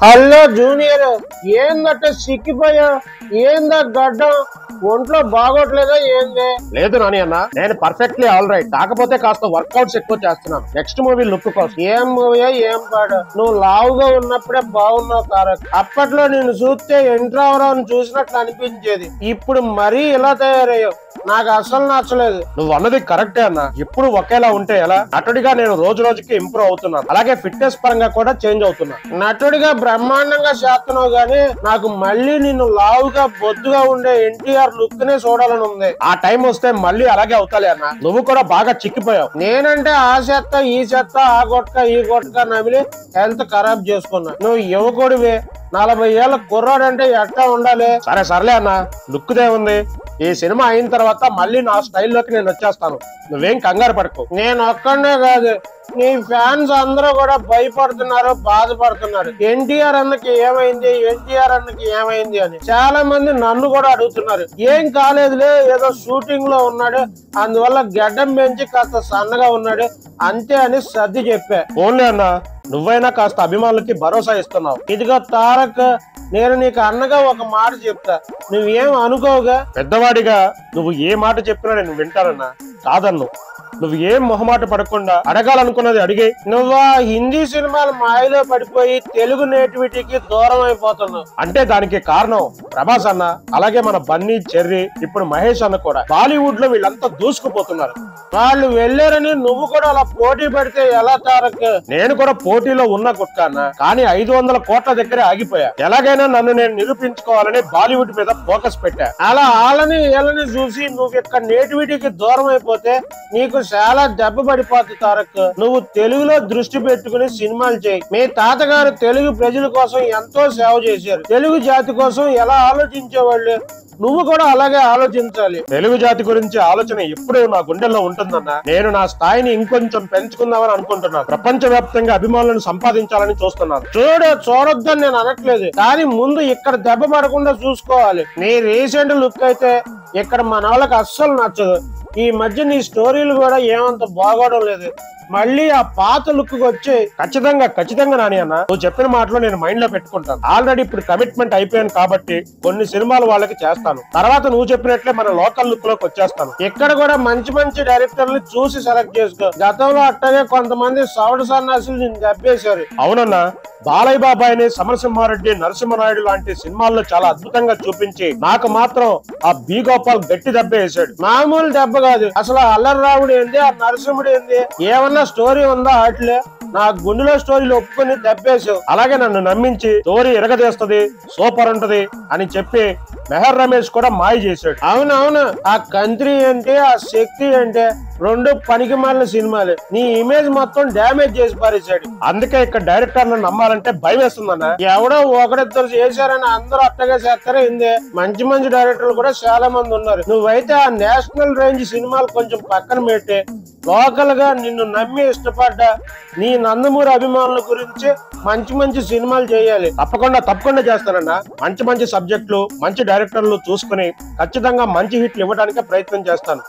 Hello junior, ఏందట సిక్కిపోయా? ఏందా గడ్డం? ఒంట్లో బాగోట్లేదా ఏంది? లేదు నాని అన్న, నేను పర్ఫెక్ట్లీ ఆల్ రైట్. కాకపోతే కాస్త వర్కౌట్స్ ఎక్కువ చేస్తున్నాను నెక్స్ట్ మూవీ లుక్ కోసం. ఏం మూవీ ఏం పాడు? నువ్వు లావుగా ఉన్నప్పుడే బాగున్నావు తారక్. అప్పట్లో నేను చూస్తే ఎంట్రావరావుని చూసినట్లు అనిపించేది. ఇప్పుడు మరీ ఇలా తయారయ్యావు, నాకు అసలు నచ్చలేదు. నువ్వు అన్నది కరెక్టే అన్న. ఇప్పుడు ఒకేలా ఉంటే ఎలా? నటుడిగా నేను రోజు రోజుకి ఇంప్రూవ్ అవుతున్నాను, అలాగే ఫిట్నెస్ పరంగా కూడా చేంజ్ అవుతున్నా. నటుడిగా బ్రహ్మాండంగా చేస్తున్నావు గానీ నాకు మళ్ళీ నిన్ను లావుగా బొద్దుగా ఉండే ఎన్టీఆర్ లుక్ నే చూడాలని ఉంది. ఆ టైం వస్తే మళ్ళీ అలాగే అవుతాలే అన్న. నువ్వు కూడా బాగా చిక్కిపోయావు. నేనంటే ఆ చెత్త ఈ చెత్త, ఆ గొట్క ఈ గొట్క నమిలి హెల్త్ ఖరాబ్ చేసుకున్నా. నువ్వు యువకుడివి, 40 ఏళ్ళ కుర్రాడంటే ఎట్లా ఉండాలి? సరే సర్లే అన్న, లుక్ దేముంది. ఈ సినిమా అయిన తర్వాత మళ్ళీ నా స్టైల్లోకి నేను వచ్చేస్తాను, నువ్వేం కంగారు పడకు. నేను ఒక్కడే కాదు, నీ ఫ్యాన్స్ అందరూ కూడా భయపడుతున్నారు, బాధపడుతున్నారు. ఎన్టీఆర్ అన్నకి ఏమైంది, ఎన్టీఆర్ అన్నకి ఏమైంది అని చాలా మంది నన్ను కూడా అడుగుతున్నారు. ఏం కాలేదులే, ఏదో షూటింగ్ లో ఉన్నాడు, అందువల్ల గడ్డం పెంచి కాస్త సన్నగా ఉన్నాడు అంతే అని సర్ది చెప్పా. ఓన్లీ అన్న, నువ్వైనా కాస్త అభిమానులకి భరోసా ఇస్తున్నావు. ఇదిగో తారక్, నేను నీకు అన్నగా ఒక మాట చెప్తా, నువ్వేం అనుకోవుగా? పెద్దవాడిగా నువ్వు ఏ మాట చెప్పినా నేను వింటానన్నా, కాదన్ను. నువ్వు ఏం మొహమాట పడకుండా అడగాలనుకున్నది అడిగే. నువ్వు ఆ హిందీ సినిమాలు మాయలో పడిపోయి తెలుగు నేటివిటీకి దూరం అయిపోతున్నావు. అంటే దానికి కారణం ప్రభాస్ అన్న, అలాగే మన బన్నీ, చెర్రీ, ఇప్పుడు మహేష్ అన్న కూడా. బాలీవుడ్ లో వీళ్ళంతా దూసుకుపోతున్నారు. వాళ్ళు వెళ్ళారని నువ్వు కూడా అలా పోటీ పడితే ఎలా తారక్? నేను కూడా పోటీలో ఉన్న గుట్కా అన్న, కానీ 500 కోట్ల దగ్గరే ఆగిపోయా. ఎలాగైనా నన్ను నేను నిరూపించుకోవాలని బాలీవుడ్ మీద ఫోకస్ పెట్టా. అలా వాళ్ళని వీళ్ళని చూసి నువ్వు ఇక్కడ నేటివిటీకి దూరం అయిపోతే నీకు చాలా దెబ్బ పడిపోతుంది తారక్. నువ్వు తెలుగులో దృష్టి పెట్టుకుని సినిమాలు చేయి. మీ తాతగారు తెలుగు ప్రజల కోసం ఎంతో సేవ చేశారు. తెలుగు జాతి కోసం ఎలా ఆలోచించేవాళ్ళు, నువ్వు కూడా అలాగే ఆలోచించాలి. తెలుగు జాతి గురించి ఆలోచన ఎప్పుడూ నా గుండెల్లో ఉంటుందన్న. నేను నా స్థాయిని ఇంకొంచెం పెంచుకుందామని అనుకుంటున్నాను. ప్రపంచ వ్యాప్తంగా అభిమానులను సంపాదించాలని చూస్తున్నాను. చూడొద్దని నేను అనట్లేదు, కానీ ముందు ఇక్కడ దెబ్బ పడకుండా చూసుకోవాలి. నీ రీసెంట్ లుక్ అయితే ఇక్కడ మన వాళ్ళకి అస్సలు నచ్చదు. ఈ మధ్య నీ స్టోరీలు కూడా ఏమంత బాగోవడం లేదు. మళ్ళీ ఆ పాత లుక్ వచ్చి ఖచ్చితంగా నాని అన్న, నువ్వు చెప్పిన మాటలో నేను మైండ్ లో పెట్టుకుంటాను. ఆల్రెడీ ఇప్పుడు కమిట్మెంట్ అయిపోయాను కాబట్టి కొన్ని సినిమాలు వాళ్ళకి చేస్తాను. తర్వాత నువ్వు చెప్పినట్లే మన లోకల్ లుక్ లోకి వచ్చేస్తాను. ఇక్కడ కూడా మంచి మంచి డైరెక్టర్లు చూసి సెలెక్ట్ చేసుకో. గతంలో అట్టగే కొంతమంది సౌడు సన్నాసులు నిన్ను దెబ్బేశారు. అవునన్నా, బాలయ్య బాబాయిని, సమరసింహారెడ్డి, నరసింహనాయుడు లాంటి సినిమాల్లో చాలా అద్భుతంగా చూపించి నాకు మాత్రం ఆ బి గోపాల్ గట్టి దెబ్బ వేశాడు. మామూలు దెబ్బ కాదు, అసలు అల్లరి రావుడు ఏంది, ఆ నరసింహుడు ఏంది, ఏమన్నా స్టోరీ ఉందా? అట్లే నా గుండెలో స్టోరీలు ఒప్పుకొని దెబ్బేశావు. అలాగే నన్ను నమ్మించి స్టోరీ ఎరగదీస్తది, సూపర్ ఉంటది అని చెప్పి మెహర్ రమేష్ కూడా మాయ చేశాడు. అవునవును, ఆ కంత్రి అంటే, ఆ శక్తి అంటే రెండు పనికి మాలిన సినిమాలు. నీ ఇమేజ్ మొత్తం డ్యామేజ్ చేసి పారేశాడు. అందుకే ఇక్కడ డైరెక్టర్లను నమ్మాలంటే భయం వేస్తుందన్న. ఎవడో ఒకరిద్దరు చేశారని అందరూ అట్టగా చేస్తారా ఇందే? మంచి మంచి డైరెక్టర్లు కూడా చాలా మంది ఉన్నారు. నువ్వైతే ఆ నేషనల్ రేంజ్ సినిమాలు కొంచెం పక్కన పెట్టి లోకల్ గా నిన్ను నమ్మి ఇష్టపడ్డ నీ నందమూరి అభిమానుల గురించి మంచి మంచి సినిమాలు చేయాలి. తప్పకుండా చేస్తానన్నా. మంచి మంచి సబ్జెక్టులు, మంచి డైరెక్టర్లు చూసుకుని ఖచ్చితంగా మంచి హిట్లు ఇవ్వడానికి ప్రయత్నం చేస్తాను.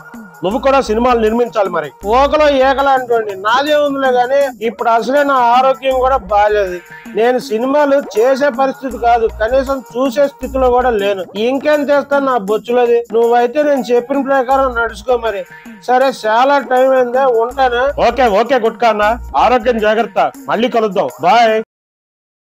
నువ్వు కూడా సినిమాలు నిర్మించాలి. మరి ఓకలో ఏకలా అంటోండి, నాదే ఉందిలే గానీ ఇప్పుడు అసలే నా ఆరోగ్యం కూడా బాగాలేదు. నేను సినిమాలు చేసే పరిస్థితి కాదు, కనీసం చూసే స్థితిలో కూడా లేను. ఇంకేం చేస్తాను నా బొచ్చులది. నువ్వైతే నేను చెప్పిన ప్రకారం నడుచుకో మరి. సరే, చాలా టైం అయిందే, ఉంటానా? ఓకే గుట్కా అన్న, ఆరోగ్యం జాగ్రత్త. మళ్ళీ కలుద్దాం. బాయ్.